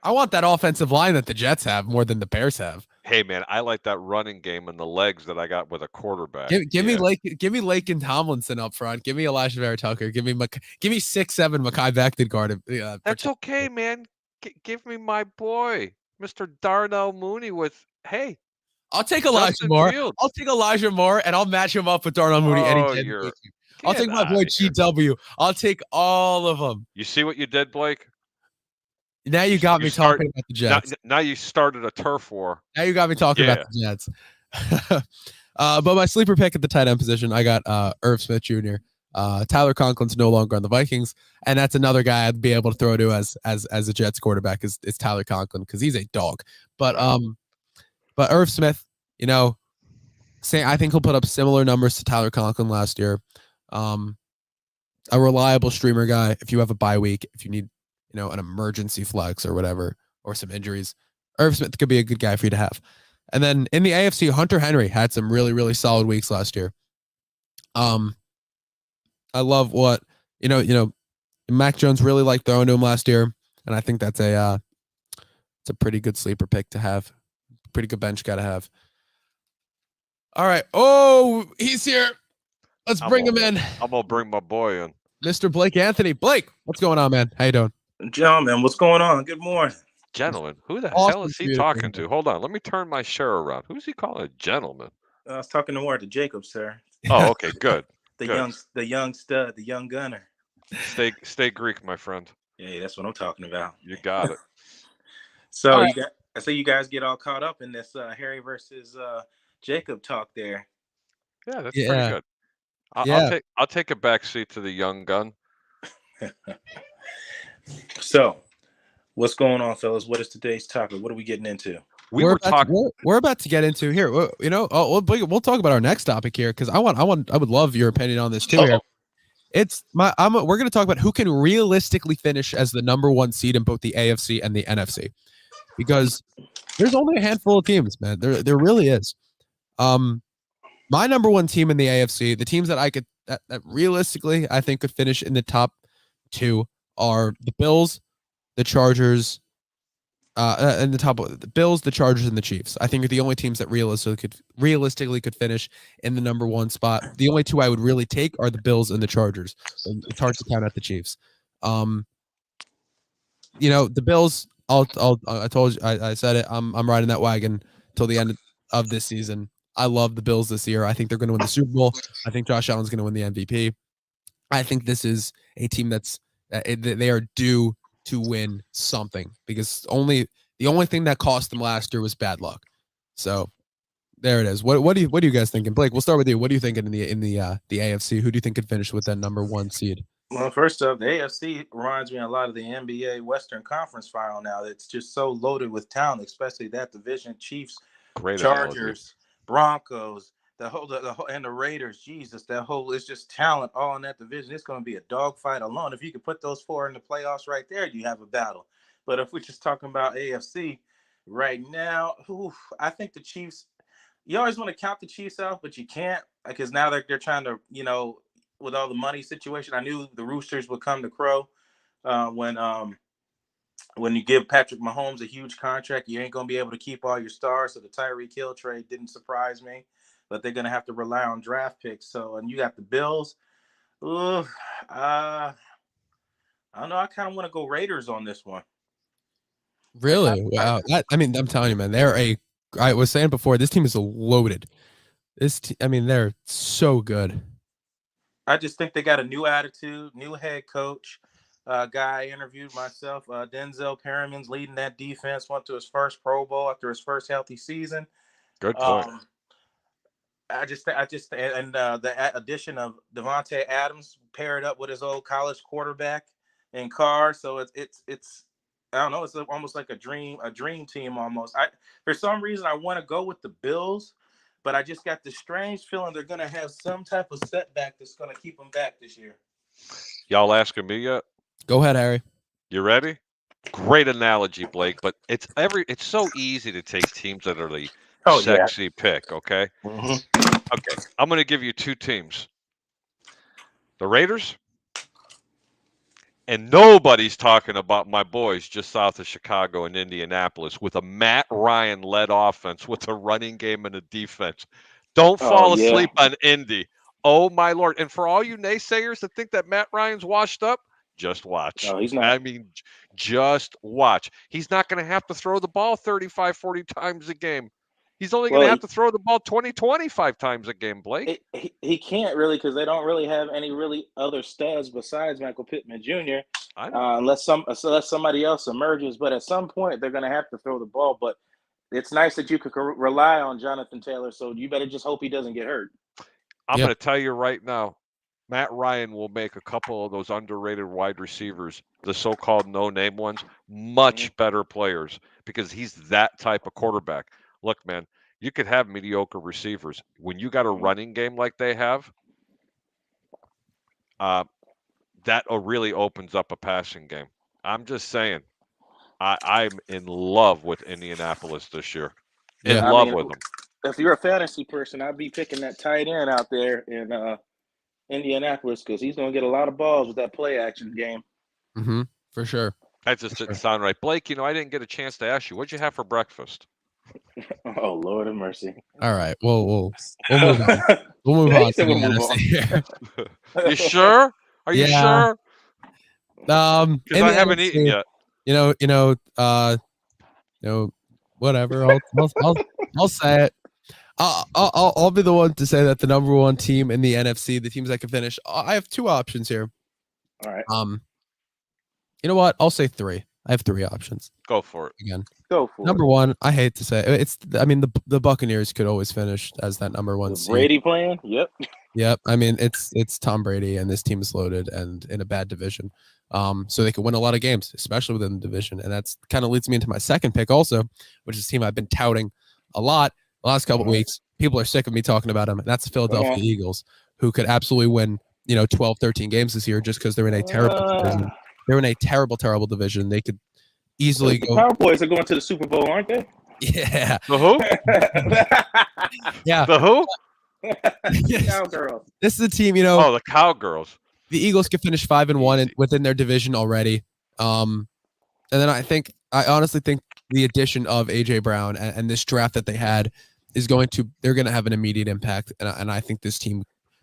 I want that offensive line that the Jets have more than the Bears have. Hey man, I like that running game and the legs that I got with a quarterback. Give me Lake and Tomlinson up front. Give me Elijah Vera Tucker. Give me 6'7" Mekhi Becton guard. That's okay, man. Give me my boy, Mr. Darnell Mooney. I'll take Elijah Moore. I'll take Elijah Moore, and I'll match him up with Darnell Mooney any day. I'll take my boy GW. I'll take all of them. You see what you did, Blake? Now you got me talking about the Jets. Now you started a turf war. Now you got me talking about the Jets. But my sleeper pick at the tight end position, I got Irv Smith Jr. Tyler Conklin's no longer on the Vikings, and that's another guy I'd be able to throw to as a Jets quarterback is Tyler Conklin because he's a dog. But Irv Smith, I think he'll put up similar numbers to Tyler Conklin last year. A reliable streamer guy. If you have a bye week, if you need an emergency flex or whatever, or some injuries, Irv Smith could be a good guy for you to have. And then in the AFC, Hunter Henry had some really, really solid weeks last year. I love what, Mac Jones really liked throwing to him last year. And I think that's it's a pretty good sleeper pick to have. Pretty good bench guy to have. All right. Oh, he's here. Let's bring him in. I'm going to bring my boy in. Mr. Blake Anthony. Blake, what's going on, man? How you doing? Gentlemen, what's going on? Good morning. Gentlemen, who the hell is he talking to? Hold on, let me turn my share around. Who's he calling a gentleman? I was talking to Jacob, sir. Oh, okay, good. The young stud, the young gunner. Stay Greek, my friend. Yeah, that's what I'm talking about. You got it. So you guys get all caught up in this Harry versus Jacob talk there. Yeah, that's pretty good. I'll take a back seat to the young gun. So, what's going on, fellas? What is today's topic? What are we getting into? We're about to get into here. We'll talk about our next topic here because I would love your opinion on this too. Here, we're going to talk about who can realistically finish as the number 1 seed in both the AFC and the NFC, because there's only a handful of teams, man. There really is. My number 1 team in the AFC, the teams that that realistically I think could finish in the top 2 are the Bills, the Chargers, and the Bills, the Chargers, and the Chiefs. I think are the only teams that realistically could finish in the number 1 spot. The only 2 I would really take are the Bills and the Chargers. It's hard to count out the Chiefs. The Bills. I told you. I said it. I'm riding that wagon till the end of this season. I love the Bills this year. I think they're going to win the Super Bowl. I think Josh Allen's going to win the MVP. I think this is a team that's They are due to win something because the only thing that cost them last year was bad luck. So there it is. What do you guys thinking, Blake? We'll start with you. What are you thinking in the AFC? Who do you think could finish with that number 1 seed? Well, first up, the AFC reminds me a lot of the NBA Western Conference final now. It's just so loaded with talent, especially that division. Chiefs, Great Chargers, analogy. Broncos, the whole and the Raiders. Jesus, that whole it's just talent all in that division. It's going to be a dogfight alone. If you could put those 4 in the playoffs right there, you have a battle. But if we're just talking about AFC right now, I think the Chiefs. You always want to count the Chiefs out, but you can't because now they're trying to, with all the money situation. I knew the Roosters would come to Crow when you give Patrick Mahomes a huge contract. You ain't gonna be able to keep all your stars. So the Tyreek Hill trade didn't surprise me, but they're gonna have to rely on draft picks. So and you got the Bills. I don't know. I kind of want to go Raiders on this one. Really? Wow. I'm telling you, man, I was saying before, this team is loaded. They're so good. I just think they got a new attitude, new head coach. Guy I interviewed myself, Denzel Perriman's leading that defense, went to his first Pro Bowl after his first healthy season. Good point. The addition of Devontae Adams paired up with his old college quarterback in Carr, so it's I don't know, it's almost like a dream team almost. For some reason I want to go with the Bills, but I just got this strange feeling they're going to have some type of setback that's going to keep them back this year. Y'all asking me yet? Go ahead, Harry. You ready? Great analogy, Blake, but it's so easy to take teams that are the sexy pick, okay? Mm-hmm. Okay, I'm going to give you 2 teams. The Raiders, and nobody's talking about my boys just south of Chicago and Indianapolis with a Matt Ryan-led offense with a running game and a defense. Don't fall asleep on Indy. Oh, my Lord. And for all you naysayers that think that Matt Ryan's washed up, just watch. No, he's not. I mean, just watch. He's not going to have to throw the ball 35, 40 times a game. He's only going to have to throw the ball 20, 25 times a game, Blake. He can't really because they don't really have any really other studs besides Michael Pittman Jr. Unless somebody else emerges. But at some point, they're going to have to throw the ball. But it's nice that you could rely on Jonathan Taylor, so you better just hope he doesn't get hurt. I'm going to tell you right now, Matt Ryan will make a couple of those underrated wide receivers, the so-called no-name ones, much better players because he's that type of quarterback. Look, man, you could have mediocre receivers. When you got a running game like they have, that really opens up a passing game. I'm just saying, I'm in love with Indianapolis this year. In love with them. If you're a fantasy person, I'd be picking that tight end out there in Indianapolis because he's going to get a lot of balls with that play action game. Mm-hmm. For sure. That just didn't sound right. Blake, I didn't get a chance to ask you, what'd you have for breakfast? Oh, Lord have mercy. All right. We'll move on. We'll move on to the NFC here. You sure? Are you sure? Because I haven't eaten yet. Whatever. I'll say it. I'll be the one to say that the number 1 team in the NFC, the teams that can finish. I have 2 options here. All right. You know what? I'll say 3. I have 3 options. Go for it. Again. Go for number 1, I hate to say it. The Buccaneers could always finish as that number 1 seed. Brady playing? Yep. Yep. It's Tom Brady and this team is loaded and in a bad division. So they could win a lot of games, especially within the division. And that's kind of leads me into my second pick also, which is a team I've been touting a lot the last couple of weeks. People are sick of me talking about them. And that's the Philadelphia Eagles, who could absolutely win, 12, 13 games this year just because they're in a terrible division. They're in a terrible, terrible division. They could easily go. The Cowboys are going to the Super Bowl, aren't they? Yeah. The who? Yeah. The who? Cowgirls. This is a team, Oh, the Cowgirls. The Eagles could finish 5-1 within their division already. And then I honestly think the addition of AJ Brown and this draft that they had they're going to have an immediate impact. And I think this team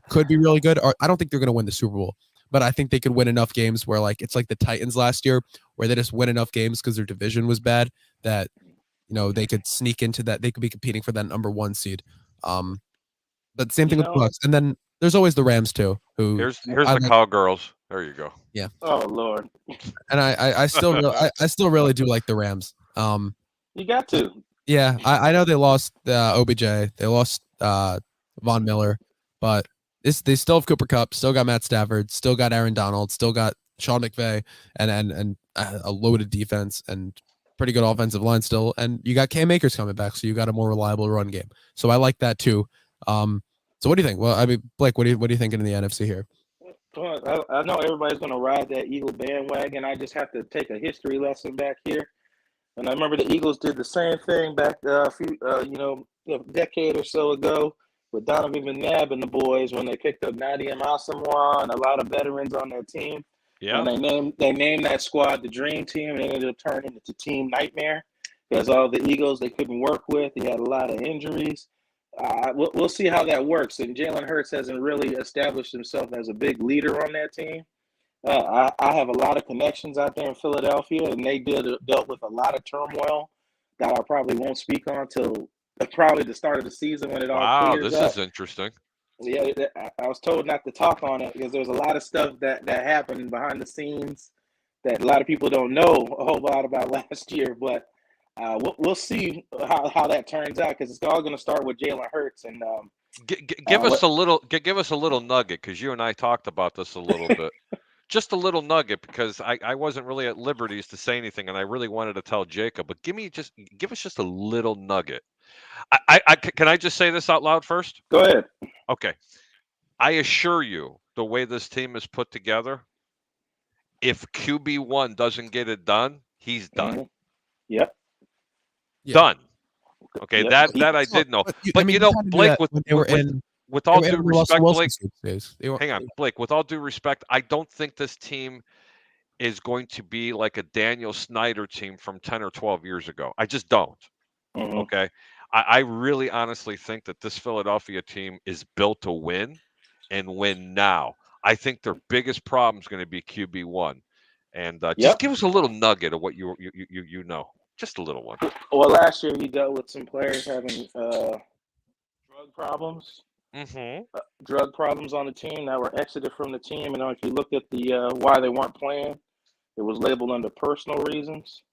could be really good. Or I don't think they're going to win the Super Bowl, but I think they could win enough games where it's like the Titans last year, where they just win enough games because their division was bad that, they could sneak into that. They could be competing for that number 1 seed. But same thing with the Bucs. And then there's always the Rams too. Who here's the Cowgirls. There you go. Yeah. Oh Lord. And I still really do like the Rams. You got to. Yeah, I know they lost OBJ, they lost Von Miller, but they still have Cooper Kupp, still got Matt Stafford, still got Aaron Donald, still got Sean McVay, and a loaded defense and pretty good offensive line still, and you got Cam Akers coming back, so you got a more reliable run game. So I like that too. So what do you think? Well, I mean, Blake, what are you thinking in the NFC here? Well, I know everybody's going to ride that Eagle bandwagon. I just have to take a history lesson back here. And I remember the Eagles did the same thing back a few, a decade or so ago with Donovan McNabb and the boys when they picked up Nadia Asamoah and a lot of veterans on their team. Yeah. And they named that squad the Dream Team, and it ended up turning into Team Nightmare because all the Eagles they couldn't work with. He had a lot of injuries. We'll see how that works. And Jalen Hurts hasn't really established himself as a big leader on that team. I have a lot of connections out there in Philadelphia, and they dealt with a lot of turmoil that I probably won't speak on till probably the start of the season when it all clears up. Wow, this is interesting. Yeah, I was told not to talk on it because there's a lot of stuff that happened behind the scenes that a lot of people don't know a whole lot about last year. But we'll see how that turns out because it's all going to start with Jalen Hurts and give us a little nugget because you and I talked about this a little bit. Just a little nugget because I wasn't really at liberties to say anything and I really wanted to tell Jacob, but give us just a little nugget. Can I just say this out loud first? Go ahead. Okay. I assure you, the way this team is put together, if QB1 doesn't get it done, he's done. Mm-hmm. Yep. Done. Okay, yep. that I did know. But you know, Blake, with all due respect, Blake, hang on, Blake, with all due respect, I don't think this team is going to be like a Daniel Snyder team from 10 or 12 years ago. I just don't. Mm-hmm. Okay. I really honestly think that this Philadelphia team is built to win and win now. I think their biggest problem is going to be QB1. And just give us a little nugget of what you know. Just a little one. Well, last year he dealt with some players having drug problems. Mm-hmm. Drug problems on the team that were exited from the team. And if you looked at the why they weren't playing, it was labeled under personal reasons,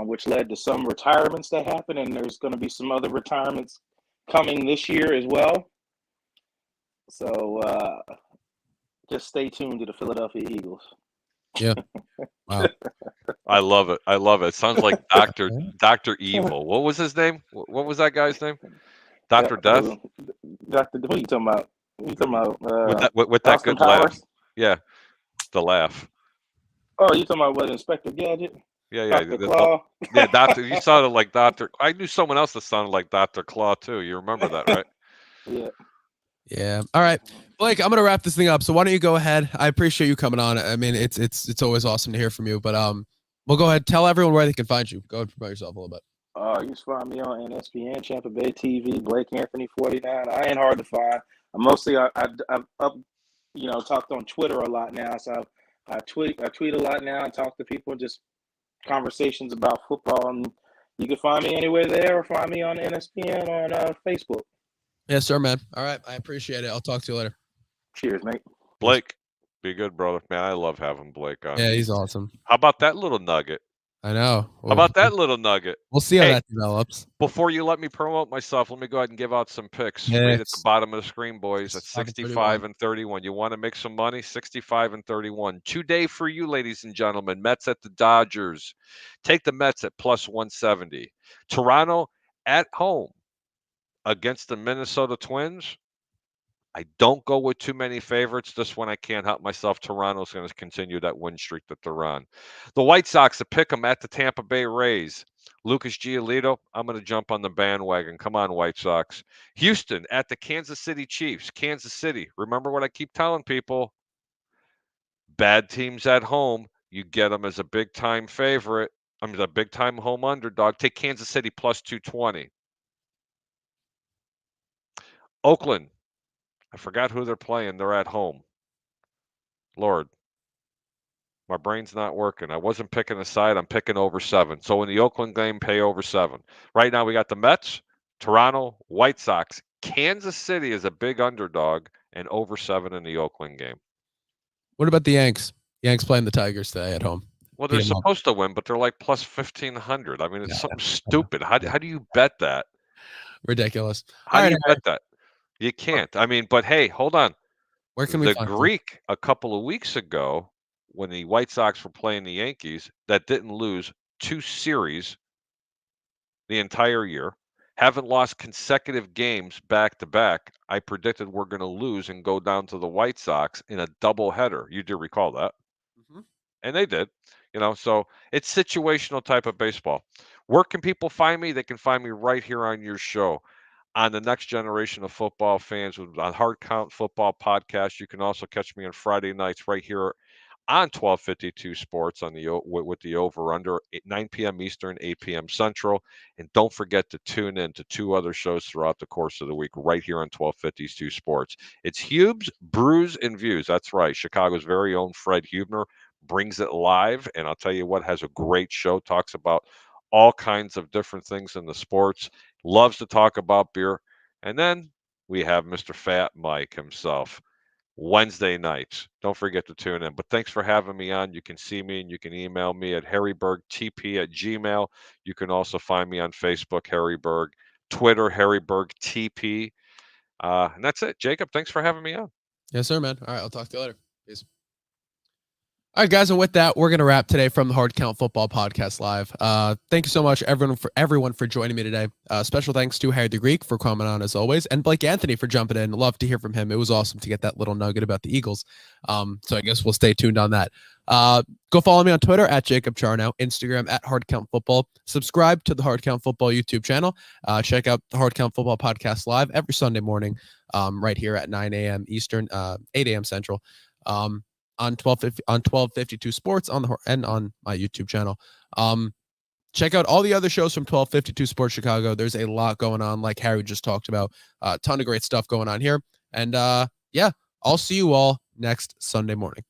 which led to some retirements that happened. And there's going to be some other retirements coming this year as well. So just stay tuned to the Philadelphia Eagles. Yeah. Wow. I love it. I love it. Sounds like Dr. Evil. What was his name? What was that guy's name? Dr. Death? Dr. Who are you talking about? You talking about with that good laugh? Yeah, the laugh. Oh, you talking about what, Inspector Gadget? Yeah. Dr. Claw? Yeah, Doctor. You sounded like Dr. I knew someone else that sounded like Dr. Claw too. You remember that, right? Yeah. Yeah. All right, Blake, I'm gonna wrap this thing up. So why don't you go ahead? I appreciate you coming on. I mean, it's always awesome to hear from you. But we'll go ahead. Tell everyone where they can find you. Go ahead and promote yourself a little bit. You can find me on NSPN, Tampa Bay TV, Blake Anthony 49. I ain't hard to find. I'm mostly I've up, talked on Twitter a lot now. So I tweet a lot now and talk to people, just conversations about football. And you can find me anywhere there or find me on NSPN on Facebook. Yes, sir, man. All right. I appreciate it. I'll talk to you later. Cheers, mate. Blake, be good, brother. Man, I love having Blake on. Yeah, he's awesome. How about that little nugget? I know. How about that little nugget? We'll see how that develops. Before you let me promote myself, let me go ahead and give out some picks. Right at the bottom of the screen, boys. At 65 and 31. You want to make some money? 65 and 31. Today for you, ladies and gentlemen. Mets at the Dodgers. Take the Mets at plus 170. Toronto at home against the Minnesota Twins. I don't go with too many favorites. This one I can't help myself. Toronto's going to continue that win streak that they're on. The White Sox to pick them at the Tampa Bay Rays. Lucas Giolito, I'm going to jump on the bandwagon. Come on, White Sox. Houston at the Kansas City Chiefs. Kansas City. Remember what I keep telling people. Bad teams at home. You get them as a big-time favorite. I mean, a big-time home underdog. Take Kansas City plus 220. Oakland. I forgot who they're playing. They're at home. Lord, my brain's not working. I wasn't picking a side. I'm picking over 7. So in the Oakland game, pay over 7. Right now, we got the Mets, Toronto, White Sox. Kansas City is a big underdog and over 7 in the Oakland game. What about the Yanks? Yanks playing the Tigers today at home. Well, they're Beat 'em up. supposed to win, but they're like plus 1,500. I mean, it's Yeah, something I know. stupid. How do you bet that? Ridiculous. How All do right, you bet that? You can't. I mean, but hey, hold on. where can we The find you? Greek a couple of weeks ago, when the White Sox were playing the Yankees, that didn't lose 2 series the entire year, haven't lost consecutive games back to back. I predicted we're going to lose and go down to the White Sox in a doubleheader. You do recall that? Mhm. And they did. So it's situational type of baseball. Where can people find me? They can find me right here on your show, on the next generation of football fans, on Hard Count Football Podcast. You can also catch me on Friday nights right here on 1252 Sports on the with the over under 9 p.m. Eastern, 8 p.m. Central. And don't forget to tune in to 2 other shows throughout the course of the week right here on 1252 Sports. It's Hubes, Brews, and Views. That's right. Chicago's very own Fred Hubner brings it live. And I'll tell you what, has a great show, talks about all kinds of different things in the sports, loves to talk about beer. And then we have Mr. Fat Mike himself. Wednesday nights. Don't forget to tune in. But thanks for having me on. You can see me and you can email me at harrybergtp@gmail. You can also find me on Facebook, Harryberg, Twitter, HarrybergTP. And that's it. Jacob, thanks for having me on. Yes, sir, man. All right, I'll talk to you later. Peace. All right, guys, and with that, we're gonna wrap today from the Hard Count Football Podcast Live. Thank you so much, everyone for joining me today. Special thanks to Harry the Greek for coming on as always, and Blake Anthony for jumping in. Love to hear from him. It was awesome to get that little nugget about the Eagles. So I guess we'll stay tuned on that. Go follow me on Twitter at Jacob Charnow, Instagram at Hard Count Football. Subscribe to the Hard Count Football YouTube channel. Check out the Hard Count Football Podcast Live every Sunday morning, right here at 9 a.m. Eastern, 8 a.m. Central. On 1252 Sports on my YouTube channel. Check out all the other shows from 1252 Sports Chicago. There's a lot going on, like Harry just talked about. A ton of great stuff going on here. And yeah, I'll see you all next Sunday morning.